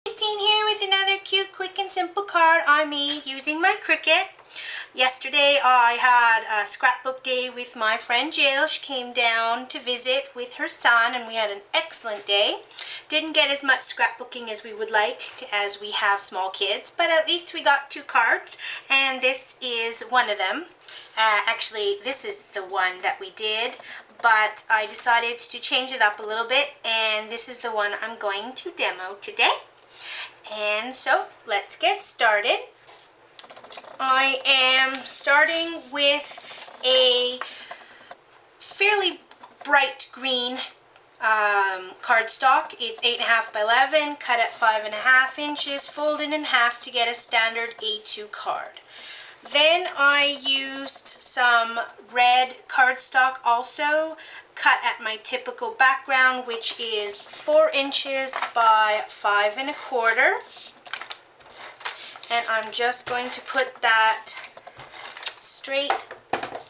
Christine here with another cute, quick, and simple card I made using my Cricut. Yesterday I had a scrapbook day with my friend Jill. She came down to visit with her son and we had an excellent day. Didn't get as much scrapbooking as we would like as we have small kids, but at least we got 2 cards and this is one of them. Actually, this is the one that we did, but I decided to change it up a little bit and this is the one I'm going to demo today. And so let's get started. I am starting with a fairly bright green cardstock. It's 8.5 by 11, cut at 5.5 inches, folded in half to get a standard A2 card. Then I used some red cardstock also, cut at my typical background, which is 4 inches by 5.25. And I'm just going to put that straight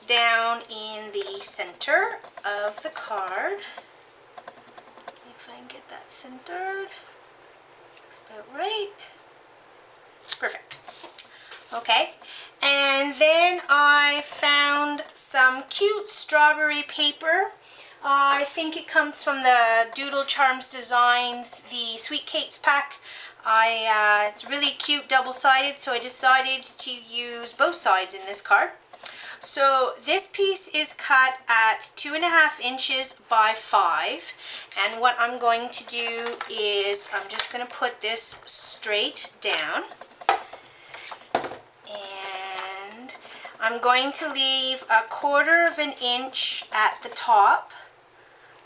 down in the center of the card. If I can get that centered, looks about right. Perfect. Okay, and then I found some cute strawberry paper. I think it comes from the Doodle Charms Designs, the Sweet Cakes pack. It's really cute, double-sided, so I decided to use both sides in this card. So this piece is cut at 2.5 inches by 5, and what I'm going to do is I'm just going to put this straight down. And I'm going to leave 1/4 inch at the top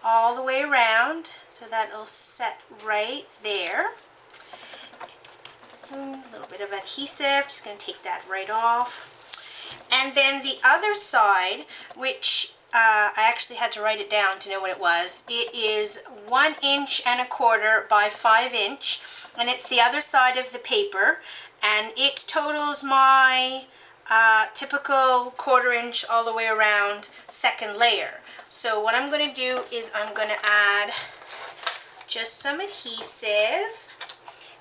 all the way around, so that it'll set right there. A little bit of adhesive, just going to take that right off. And then the other side, which I actually had to write it down to know what it was. It is 1.25 inches by 5 inch, and it's the other side of the paper, and it totals my typical 1/4 inch all the way around second layer. So what I'm going to do is I'm going to add just some adhesive,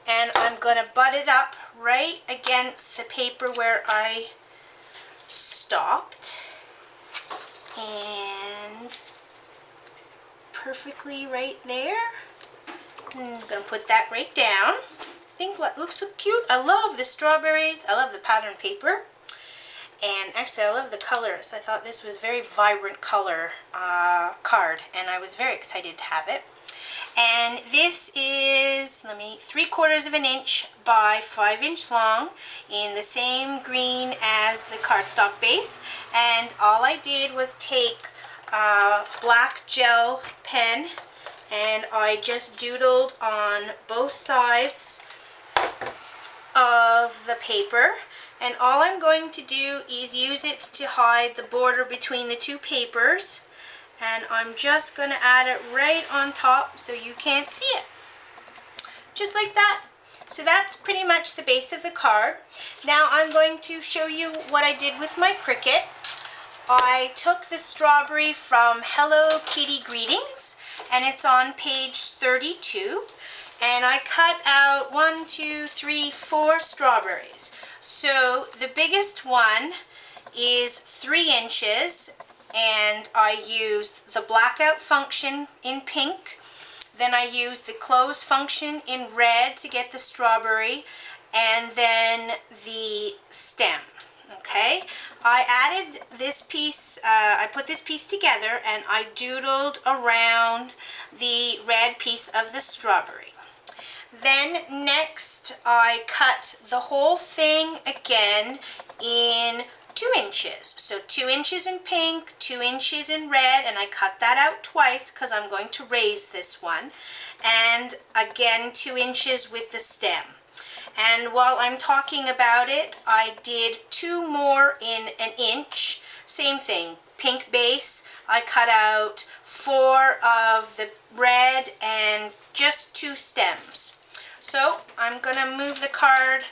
and I'm going to butt it up right against the paper where I stopped, and perfectly right there. And I'm going to put that right down. I think that looks so cute. I love the strawberries. I love the pattern paper. And actually I love the colors. I thought this was a very vibrant color card, and I was very excited to have it. And this is, 3/4 inch by 5 inch long in the same green as the cardstock base. And all I did was take a black gel pen and I just doodled on both sides of the paper. And all I'm going to do is use it to hide the border between the 2 papers. And I'm just going to add it right on top so you can't see it. Just like that. So that's pretty much the base of the card. Now I'm going to show you what I did with my Cricut. I took the strawberry from Hello Kitty Greetings, and it's on page 32. And I cut out 1, 2, 3, 4 strawberries. So the biggest one is 3 inches, and I used the blackout function in pink. Then I used the close function in red to get the strawberry, and then the stem. Okay, I added this piece, I put this piece together and I doodled around the red piece of the strawberry. Then next I cut the whole thing again in 2 inches. So 2 inches in pink, 2 inches in red, and I cut that out twice because I'm going to raise this one. And again 2 inches with the stem. And while I'm talking about it, I did 2 more in 1 inch. Same thing, pink base. I cut out 4 of the red and just 2 stems. So I'm going to move the card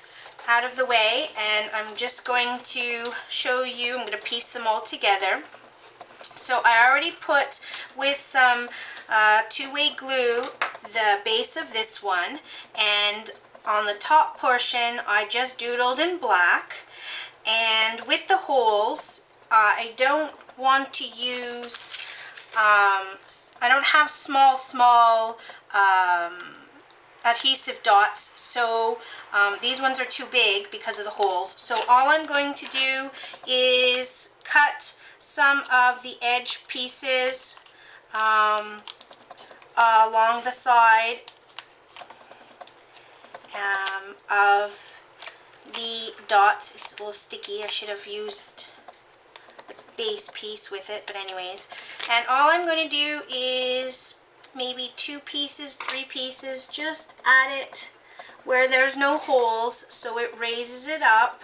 out of the way, and I'm just going to show you, I'm going to piece them all together. So I already put with some two-way glue the base of this one, and on the top portion, I just doodled in black. And with the holes, I don't want to use, I don't have small adhesive dots, so these ones are too big because of the holes. So all I'm going to do is cut some of the edge pieces along the side of the dots. It's a little sticky. I should have used a base piece with it, but anyways. And all I'm going to do is maybe 2 pieces, 3 pieces, just add it where there's no holes so it raises it up.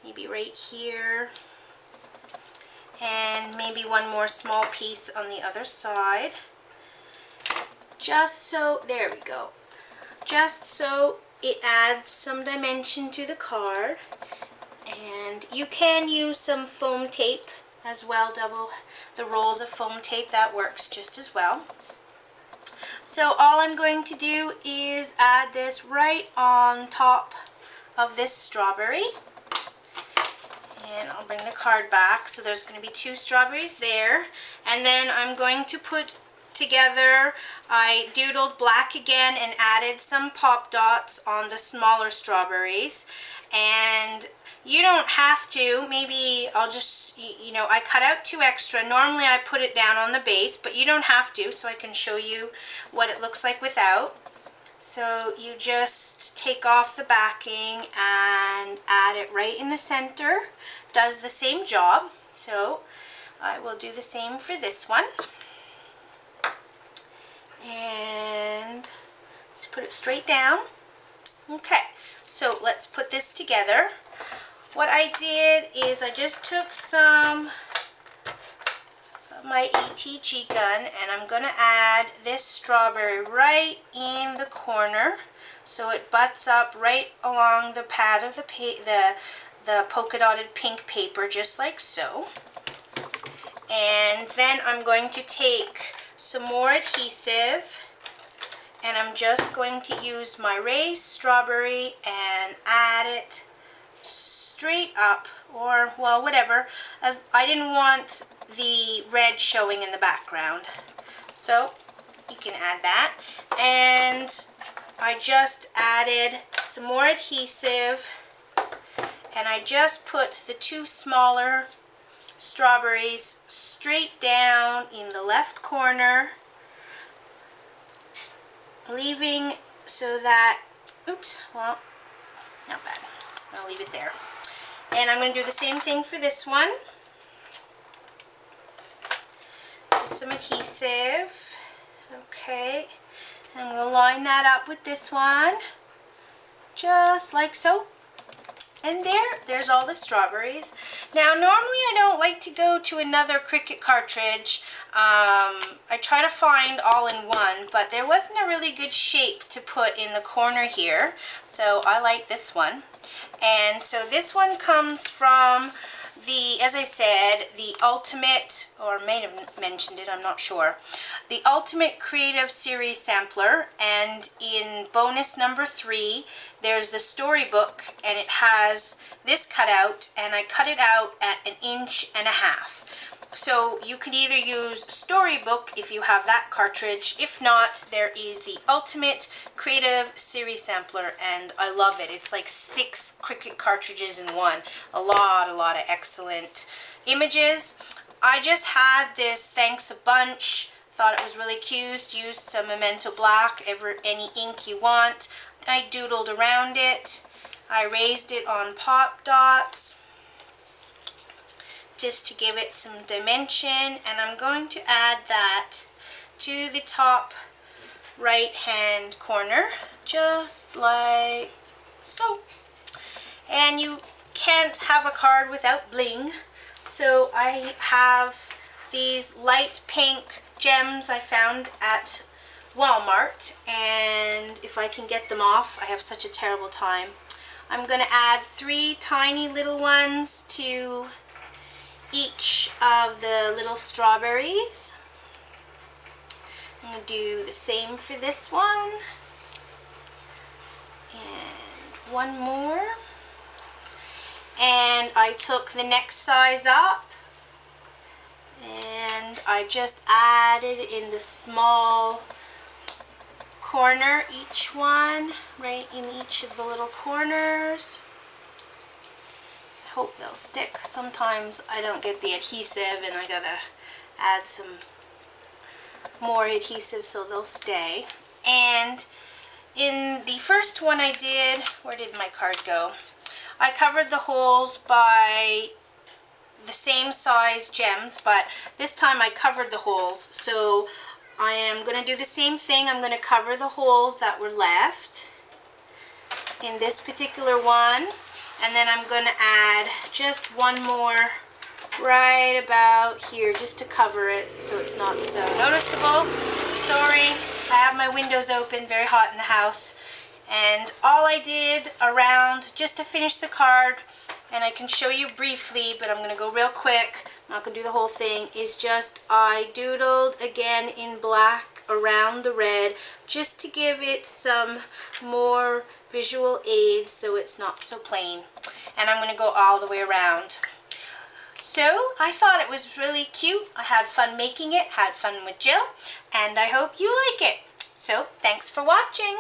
Maybe right here. And maybe one more small piece on the other side. Just so, there we go. Just so it adds some dimension to the card. And you can use some foam tape as well, double the rolls of foam tape, that works just as well. So all I'm going to do is add this right on top of this strawberry. And I'll bring the card back. So there's going to be 2 strawberries there. And then I'm going to put together, I doodled black again and added some pop dots on the smaller strawberries. And you don't have to, maybe I'll just, you know, I cut out 2 extra. Normally I put it down on the base, but you don't have to, so I can show you what it looks like without. So you just take off the backing and add it right in the center. Does the same job. So I will do the same for this one. And just put it straight down. Okay, so let's put this together. What I did is I just took some of my ETG gun and I'm going to add this strawberry right in the corner so it butts up right along the pad of the polka dotted pink paper, just like so. And then I'm going to take some more adhesive and I'm just going to use my raised strawberry and add it straight up, or well, whatever, as I didn't want the red showing in the background, so you can add that. And I just added some more adhesive and I just put the 2 smaller strawberries straight down in the left corner, leaving so that, oops, well, not bad. I'll leave it there. And I'm going to do the same thing for this one. Just some adhesive. Okay. And I'm going to line that up with this one. Just like so. And there's all the strawberries. Now, normally I don't like to go to another Cricut cartridge. I try to find all in one, but there wasn't a really good shape to put in the corner here. So I like this one. And so this one comes from the, as I said, the Ultimate, or may have mentioned it, I'm not sure, the Ultimate Creative Series Sampler. And in bonus number 3, there's the storybook, and it has this cutout, and I cut it out at 1.5 inches. So you could either use Storybook if you have that cartridge. If not, there is the Ultimate Creative Series Sampler, and I love it. It's like 6 Cricut cartridges in one. A lot of excellent images. I just had this Thanks a Bunch. Thought it was really cute. Used some Memento Black, any ink you want. I doodled around it. I raised it on pop dots, just to give it some dimension, and I'm going to add that to the top right hand corner, just like so. And you can't have a card without bling, so I have these light pink gems I found at Walmart, and if I can get them off, I have such a terrible time. I'm going to add 3 tiny little ones to each of the little strawberries. I'm going to do the same for this one. one more. And I took the next size up and I just added in the small corner, each one, right in each of the little corners. I hope they'll stick. Sometimes I don't get the adhesive and I gotta add some more adhesive so they'll stay. And in the first one I did, where did my card go? I covered the holes by the same size gems, but this time I covered the holes. So I am going to do the same thing. I'm going to cover the holes that were left in this particular one, and then I'm going to add just one more right about here just to cover it so it's not so noticeable. Sorry, I have my windows open, very hot in the house. And all I did around, just to finish the card, and I can show you briefly, but I'm going to go real quick, I'm not going to do the whole thing, is just I doodled again in black around the red, just to give it some more visual aids so it's not so plain. And I'm going to go all the way around. So I thought it was really cute. I had fun making it, had fun with Jill, and I hope you like it. So thanks for watching.